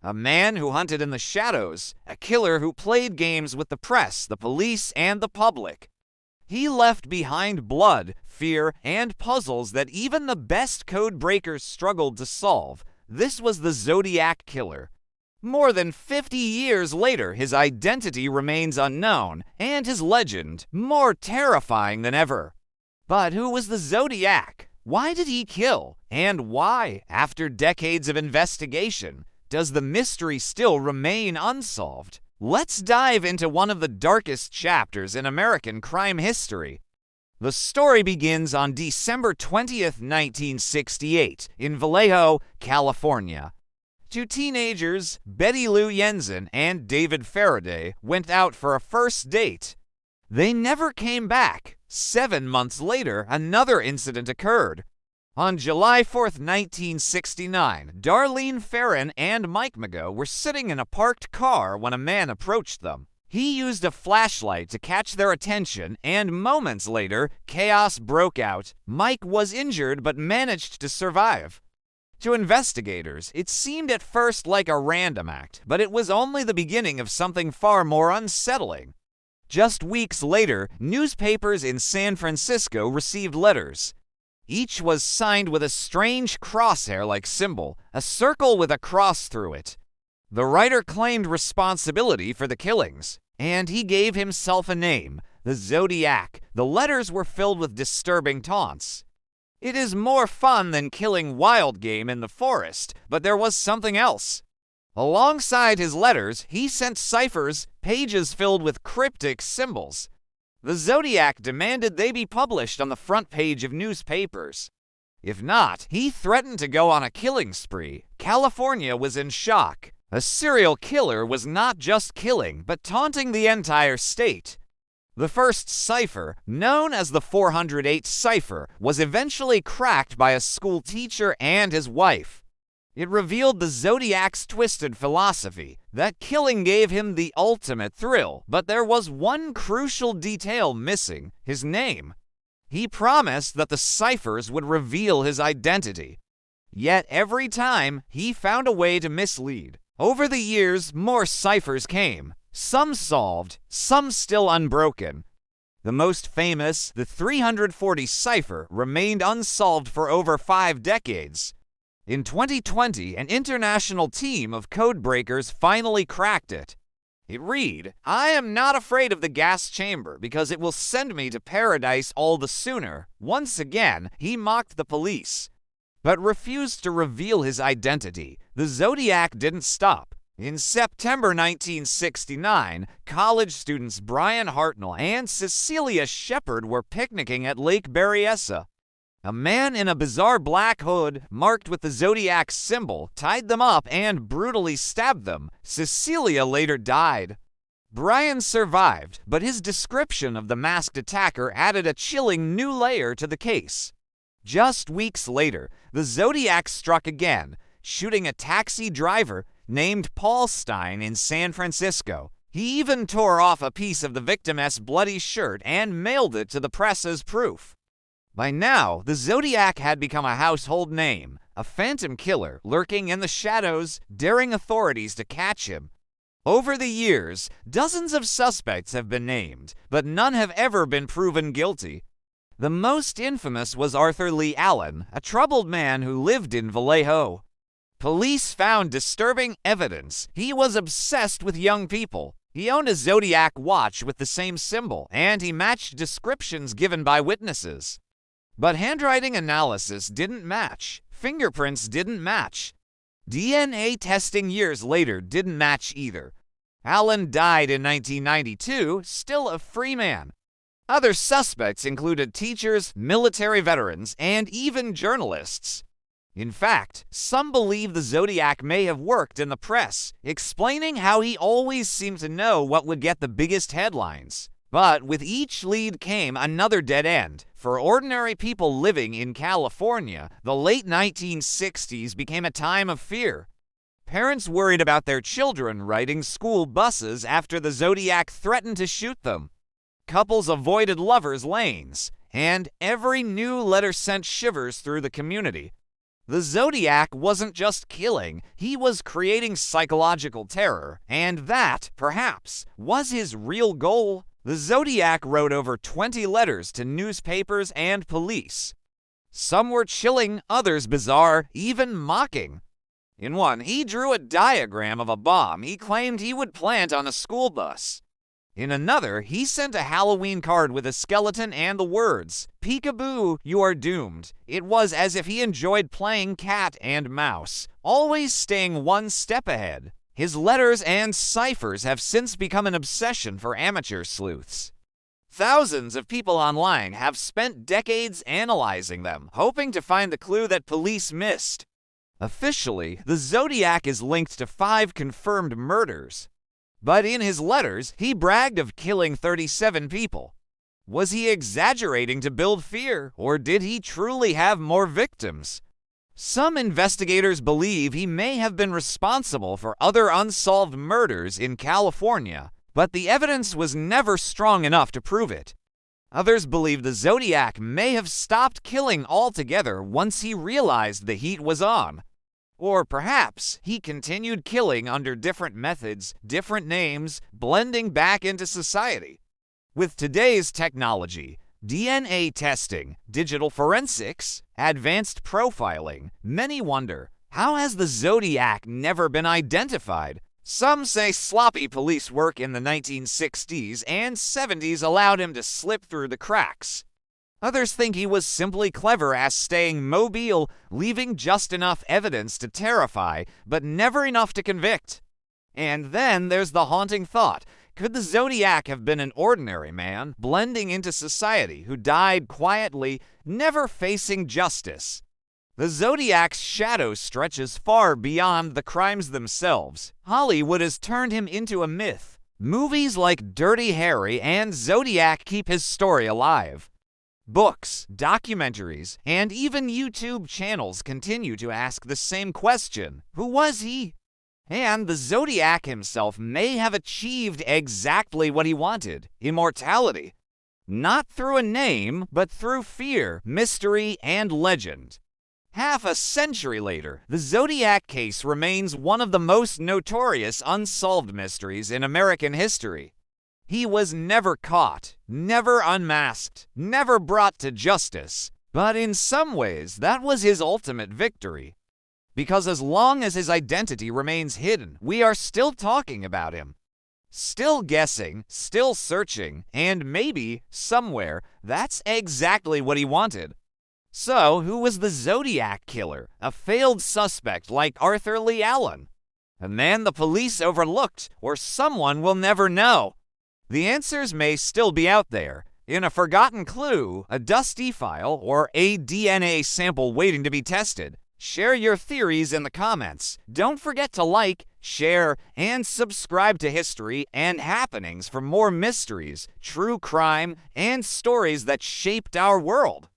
A man who hunted in the shadows, a killer who played games with the press, the police, and the public. He left behind blood, fear, and puzzles that even the best code breakers struggled to solve. This was the Zodiac Killer. More than 50 years later, his identity remains unknown, and his legend more terrifying than ever. But who was the Zodiac? Why did he kill? And why, after decades of investigation, does the mystery still remain unsolved? Let's dive into one of the darkest chapters in American crime history. The story begins on December 20th, 1968, in Vallejo, California. Two teenagers, Betty Lou Jensen and David Faraday, went out for a first date. They never came back. 7 months later, another incident occurred. On July 4th, 1969, Darlene Ferrin and Mike Mago were sitting in a parked car when a man approached them. He used a flashlight to catch their attention, and moments later, chaos broke out. Mike was injured but managed to survive. To investigators, it seemed at first like a random act, but it was only the beginning of something far more unsettling. Just weeks later, newspapers in San Francisco received letters. Each was signed with a strange crosshair-like symbol, a circle with a cross through it. The writer claimed responsibility for the killings, and he gave himself a name, the Zodiac. The letters were filled with disturbing taunts. It is more fun than killing wild game in the forest, but there was something else. Alongside his letters, he sent ciphers, pages filled with cryptic symbols. The Zodiac demanded they be published on the front page of newspapers. If not, he threatened to go on a killing spree. California was in shock. A serial killer was not just killing, but taunting the entire state. The first cipher, known as the 408 cipher, was eventually cracked by a school teacher and his wife. It revealed the Zodiac's twisted philosophy, that killing gave him the ultimate thrill, but there was one crucial detail missing: his name. He promised that the ciphers would reveal his identity. Yet every time, he found a way to mislead. Over the years, more ciphers came. Some solved, some still unbroken. The most famous, the 340 cipher, remained unsolved for over 5 decades. In 2020, an international team of codebreakers finally cracked it. It read, "I am not afraid of the gas chamber because it will send me to paradise all the sooner." Once again, he mocked the police, but refused to reveal his identity. The Zodiac didn't stop. In September 1969, college students Brian Hartnell and Cecilia Shepard were picnicking at Lake Berryessa. A man in a bizarre black hood, marked with the Zodiac symbol, tied them up and brutally stabbed them. Cecilia later died. Brian survived, but his description of the masked attacker added a chilling new layer to the case. Just weeks later, the Zodiac struck again, shooting a taxi driver named Paul Stein in San Francisco. He even tore off a piece of the victim's bloody shirt and mailed it to the press as proof. By now, the Zodiac had become a household name, a phantom killer lurking in the shadows, daring authorities to catch him. Over the years, dozens of suspects have been named, but none have ever been proven guilty. The most infamous was Arthur Lee Allen, a troubled man who lived in Vallejo. Police found disturbing evidence. He was obsessed with young people. He owned a Zodiac watch with the same symbol, and he matched descriptions given by witnesses. But handwriting analysis didn't match. Fingerprints didn't match. DNA testing years later didn't match either. Allen died in 1992, still a free man. Other suspects included teachers, military veterans, and even journalists. In fact, some believe the Zodiac may have worked in the press, explaining how he always seemed to know what would get the biggest headlines. But with each lead came another dead end. For ordinary people living in California, the late 1960s became a time of fear. Parents worried about their children riding school buses after the Zodiac threatened to shoot them. Couples avoided lovers' lanes, and every new letter sent shivers through the community. The Zodiac wasn't just killing, he was creating psychological terror, and that, perhaps, was his real goal. The Zodiac wrote over 20 letters to newspapers and police. Some were chilling, others bizarre, even mocking. In one, he drew a diagram of a bomb he claimed he would plant on a school bus. In another, he sent a Halloween card with a skeleton and the words, "Peekaboo, you are doomed." It was as if he enjoyed playing cat and mouse, always staying one step ahead. His letters and ciphers have since become an obsession for amateur sleuths. Thousands of people online have spent decades analyzing them, hoping to find the clue that police missed. Officially, the Zodiac is linked to 5 confirmed murders. But in his letters, he bragged of killing 37 people. Was he exaggerating to build fear, or did he truly have more victims? Some investigators believe he may have been responsible for other unsolved murders in California, but the evidence was never strong enough to prove it. Others believe the Zodiac may have stopped killing altogether once he realized the heat was on. Or perhaps he continued killing under different methods, different names, blending back into society. With today's technology, DNA testing, digital forensics, advanced profiling, many wonder, how has the Zodiac never been identified? Some say sloppy police work in the 1960s and 70s allowed him to slip through the cracks. Others think he was simply clever at staying mobile, leaving just enough evidence to terrify, but never enough to convict. And then there's the haunting thought, could the Zodiac have been an ordinary man, blending into society, who died quietly, never facing justice? The Zodiac's shadow stretches far beyond the crimes themselves. Hollywood has turned him into a myth. Movies like Dirty Harry and Zodiac keep his story alive. Books, documentaries, and even YouTube channels continue to ask the same question: who was he? And the Zodiac himself may have achieved exactly what he wanted: immortality. Not through a name, but through fear, mystery, and legend. Half a century later, the Zodiac case remains one of the most notorious unsolved mysteries in American history. He was never caught, never unmasked, never brought to justice. But in some ways, that was his ultimate victory. Because as long as his identity remains hidden, we are still talking about him. Still guessing, still searching, and maybe, somewhere, that's exactly what he wanted. So, who was the Zodiac Killer? A failed suspect like Arthur Lee Allen? A man the police overlooked, or someone we'll never know? The answers may still be out there, in a forgotten clue, a dusty file, or a DNA sample waiting to be tested. Share your theories in the comments. Don't forget to like, share, and subscribe to History and Happenings for more mysteries, true crime, and stories that shaped our world.